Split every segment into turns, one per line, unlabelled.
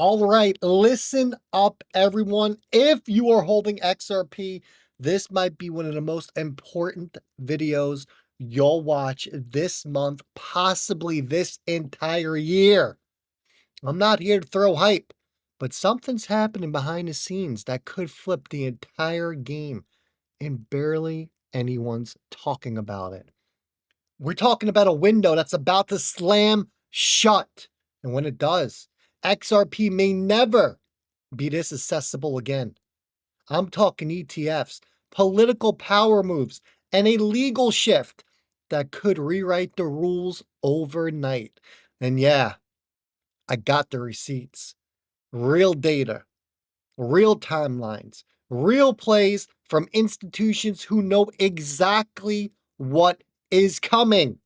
All right, listen up, everyone. If you are holding XRP, this might be one of the most important videos you'll watch this month, possibly this entire year. I'm not here to throw hype, but something's happening behind the scenes that could flip the entire game, and barely anyone's talking about it. We're talking about a window that's about to slam shut. And when it does, XRP may never be this accessible again. I'm talking ETFs, political power moves, and a legal shift that could rewrite the rules overnight. And yeah, I got the receipts. Real data, real timelines, real plays from institutions who know exactly what is coming.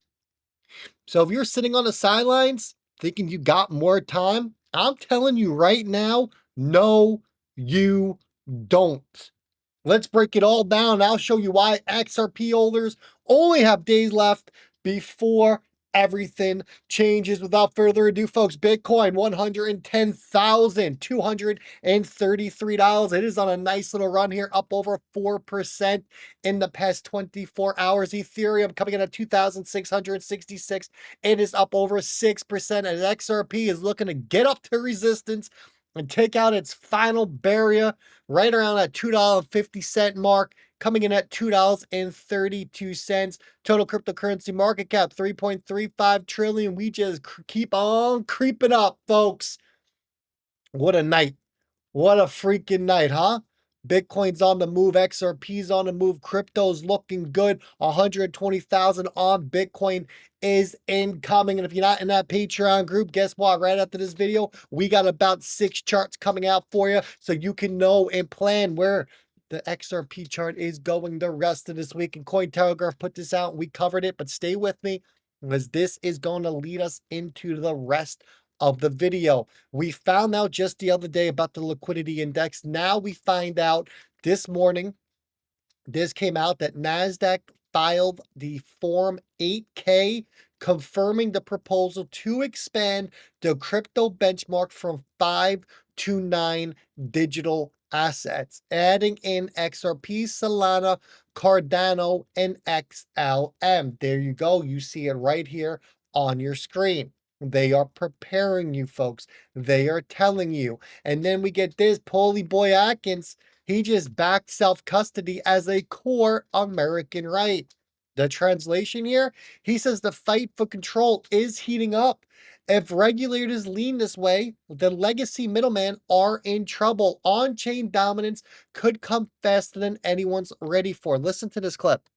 So if you're sitting on the sidelines thinking you got more time, I'm telling you right now, no, you don't. Let's break it all down. I'll show you why XRP holders only have days left before everything changes. Without further ado, folks, Bitcoin, $110,233. It is on a nice little run here, up over 4% in the past 24 hours. Ethereum coming in at 2,666. It is up over 6%, and XRP is looking to get up to resistance and take out its final barrier right around that $2.50 mark, coming in at $2.32. Total cryptocurrency market cap, 3.35 trillion. We just keep on creeping up, folks. What a night. What a freaking night, huh? Bitcoin's on the move, XRP's on the move, crypto's looking good. 120,000 on Bitcoin is incoming. And if you're not in that Patreon group, guess what? Right after this video, we got about 6 charts coming out for you so you can know and plan where the XRP chart is going the rest of this week. And Cointelegraph put this out and we covered it, but stay with me because this is going to lead us into the rest of the video. We found out just the other day about the liquidity index. Now we find out this morning, this came out that Nasdaq filed the Form 8K confirming the proposal to expand the crypto benchmark from 5 to 9 digital assets, adding in XRP, Solana, Cardano, and XLM. There you go. You see it right here on your screen. They are preparing you, folks. They are telling you. And then we get this, Polly Boy Atkins, he just backed self-custody as a core American right. The translation here, he says the fight for control is heating up. If regulators lean this way, the legacy middlemen are in trouble. On-chain dominance could come faster than anyone's ready for. Listen to this clip.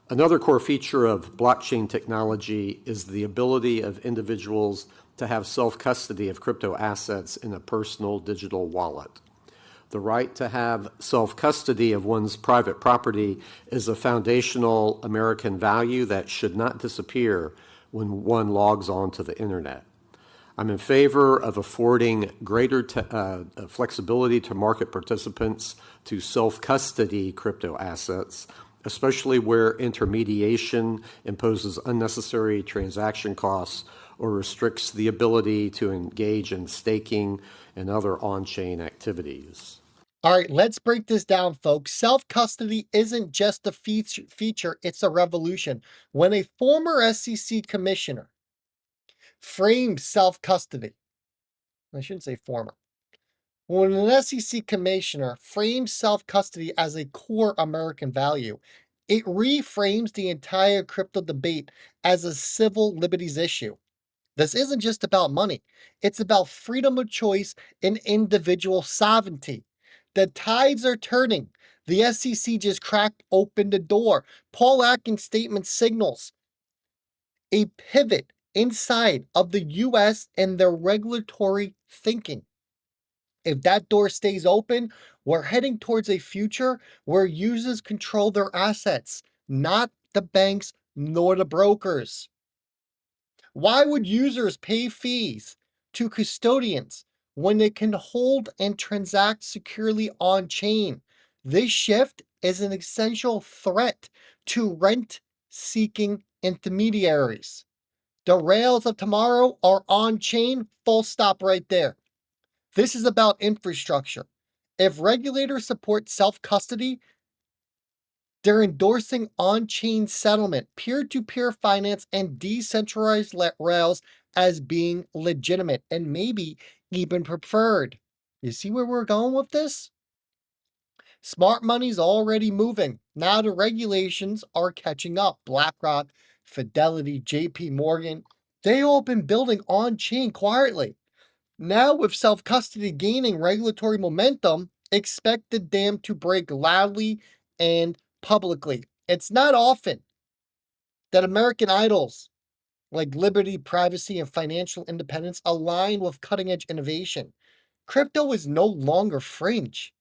Another core feature of blockchain technology is the ability of individuals to have self-custody of crypto assets in a personal digital wallet. The right to have self-custody of one's private property is a foundational American value that should not disappear when one logs on to the internet. I'm in favor of affording greater flexibility to market participants to self-custody crypto assets, especially where intermediation imposes unnecessary transaction costs or restricts the ability to engage in staking and other on-chain activities.
All right, let's break this down, folks. Self-custody isn't just a feature, it's a revolution. When a former SEC commissioner framed self-custody, I shouldn't say former, when an SEC commissioner frames self-custody as a core American value, it reframes the entire crypto debate as a civil liberties issue. This isn't just about money. It's about freedom of choice and individual sovereignty. The tides are turning. The SEC just cracked open the door. Paul Atkins' statement signals a pivot inside of the U.S. and their regulatory thinking. If that door stays open, we're heading towards a future where users control their assets, not the banks nor the brokers. Why would users pay fees to custodians when they can hold and transact securely on chain? This shift is an essential threat to rent-seeking intermediaries. The rails of tomorrow are on chain, full stop right there. This is about infrastructure. If regulators support self-custody, they're endorsing on-chain settlement, peer-to-peer finance, and decentralized rails as being legitimate and maybe even preferred. You see where we're going with this? Smart money's already moving. Now the regulations are catching up. BlackRock, Fidelity, JP Morgan, they all been building on-chain quietly. Now with self-custody gaining regulatory momentum, expect the dam to break loudly and publicly. It's not often that American idols like liberty, privacy, and financial independence align with cutting-edge innovation. Crypto is no longer fringe.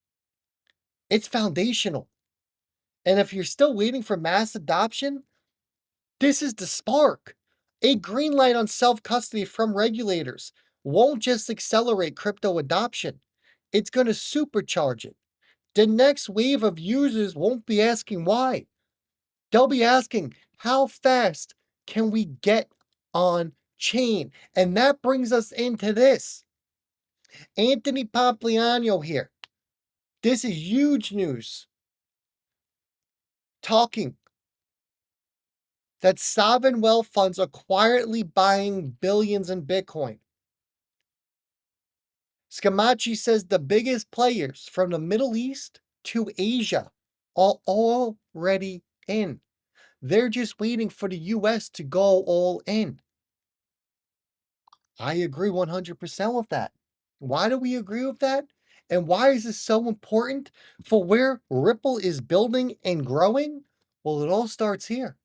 It's foundational. And if you're still waiting for mass adoption, this is the spark. A green light on self-custody from regulators won't just accelerate crypto adoption, it's going to supercharge it. The next wave of users won't be asking why. They'll be asking, how fast can we get on chain? And that brings us into this. Anthony Pompliano here. This is huge news. Talking that sovereign wealth funds are quietly buying billions in Bitcoin. Scamachi says the biggest players from the Middle East to Asia are already in. They're just waiting for the US to go all in. I agree 100% with that. Why do we agree with that? And why is this so important for where Ripple is building and growing? Well, it all starts here.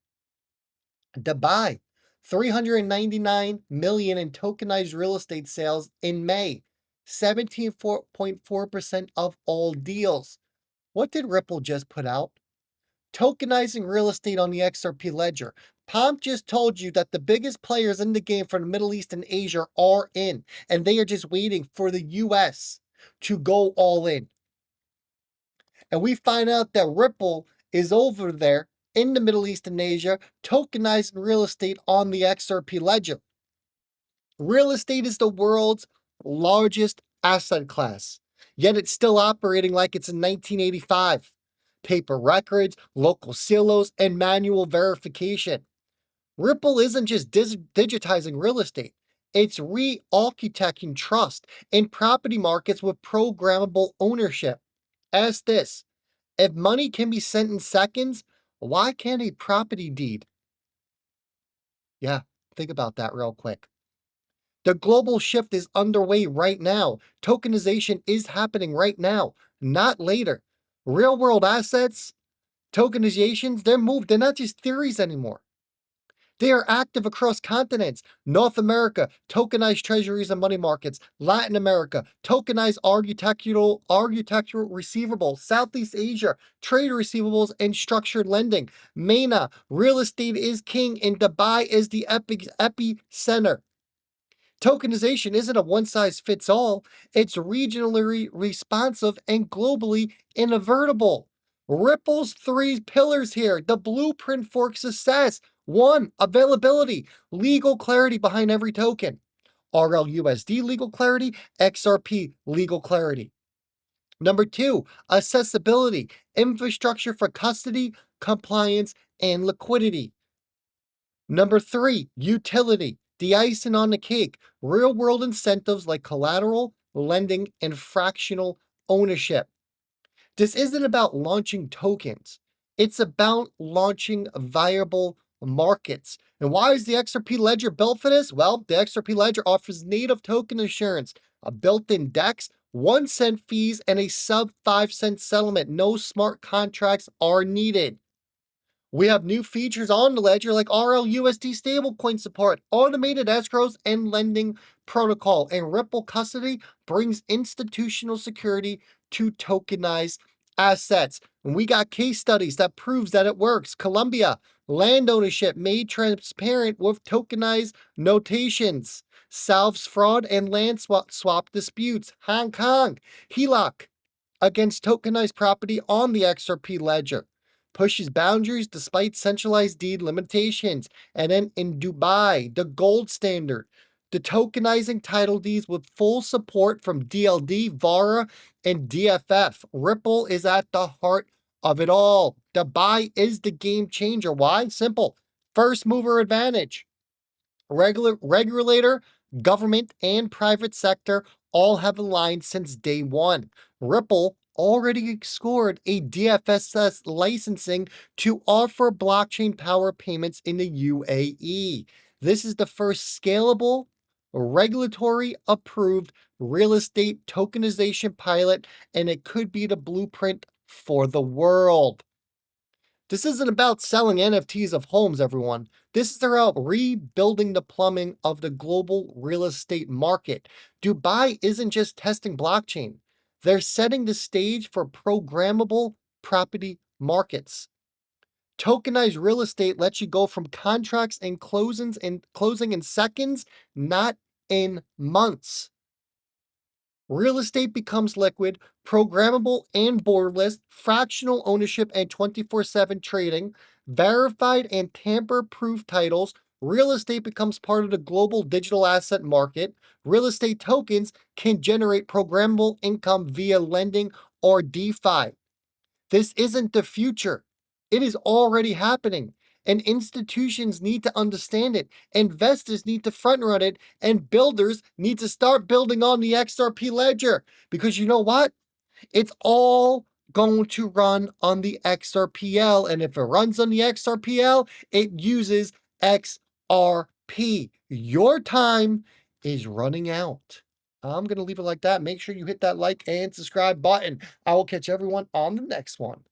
Dubai, 399 million in tokenized real estate sales in May, 17.4% of all deals. What did Ripple just put out? Tokenizing real estate on the XRP ledger. Pomp just told you that the biggest players in the game from the Middle East and Asia are in, and they are just waiting for the US to go all in. And we find out that Ripple is over there in the Middle East and Asia, tokenizing real estate on the XRP ledger. Real estate is the world's largest asset class, yet it's still operating like it's in 1985. Paper records, local silos, and manual verification. Ripple isn't just digitizing real estate, it's re-architecting trust in property markets with programmable ownership. Ask this, if money can be sent in seconds, why can't a property deed? Yeah, think about that real quick. The global shift is underway right now. Tokenization is happening right now, not later. Real world assets, tokenizations, they're not just theories anymore. They are active across continents. North America, tokenized treasuries and money markets. Latin America, tokenized architectural receivables. Southeast Asia, trade receivables and structured lending. MENA, real estate is king and Dubai is the epicenter. Tokenization isn't a one-size-fits-all. It's regionally responsive and globally invertible. Ripple's three pillars here, the blueprint for success. 1, availability, legal clarity behind every token. RLUSD legal clarity, XRP legal clarity. Number 2, accessibility, infrastructure for custody, compliance, and liquidity. Number 3, utility, the icing on the cake, real world incentives like collateral, lending, and fractional ownership. This isn't about launching tokens. It's about launching viable markets. And why is the XRP Ledger built for this? Well, the XRP Ledger offers native token assurance, a built-in DEX, 1 cent fees, and a sub 5 cent settlement. No smart contracts are needed. We have new features on the ledger like RLUSD stablecoin support, automated escrows, and lending protocol. And Ripple Custody brings institutional security to tokenized assets. And we got case studies that proves that it works. Colombia, land ownership made transparent with tokenized notations. Solves fraud and land swap disputes. Hong Kong, HELOC against tokenized property on the XRP ledger. Pushes boundaries despite centralized deed limitations. And then in Dubai, the gold standard, The tokenizing title deeds with full support from DLD, VARA, and DFF. Ripple is at the heart of it all. The buy is the game changer. Why? Simple. First mover advantage. Regulator, government, and private sector all have aligned since day one. Ripple already scored a DFSS licensing to offer blockchain power payments in the UAE. This is the first scalable, regulatory approved real estate tokenization pilot, and it could be the blueprint for the world. This isn't about selling NFTs of homes, everyone. This is about rebuilding the plumbing of the global real estate market. Dubai isn't just testing blockchain. They're setting the stage for programmable property markets. Tokenized real estate lets you go from contracts and closing in seconds, not in months. Real estate becomes liquid, programmable and borderless, fractional ownership and 24/7 trading, verified and tamper-proof titles. Real estate becomes part of the global digital asset market. Real estate tokens can generate programmable income via lending or DeFi. This isn't the future. It is already happening. And institutions need to understand it. Investors need to front run it. And builders need to start building on the XRP ledger. Because you know what? It's all going to run on the XRPL. And if it runs on the XRPL, it uses XRP. Your time is running out. I'm going to leave it like that. Make sure you hit that like and subscribe button. I will catch everyone on the next one.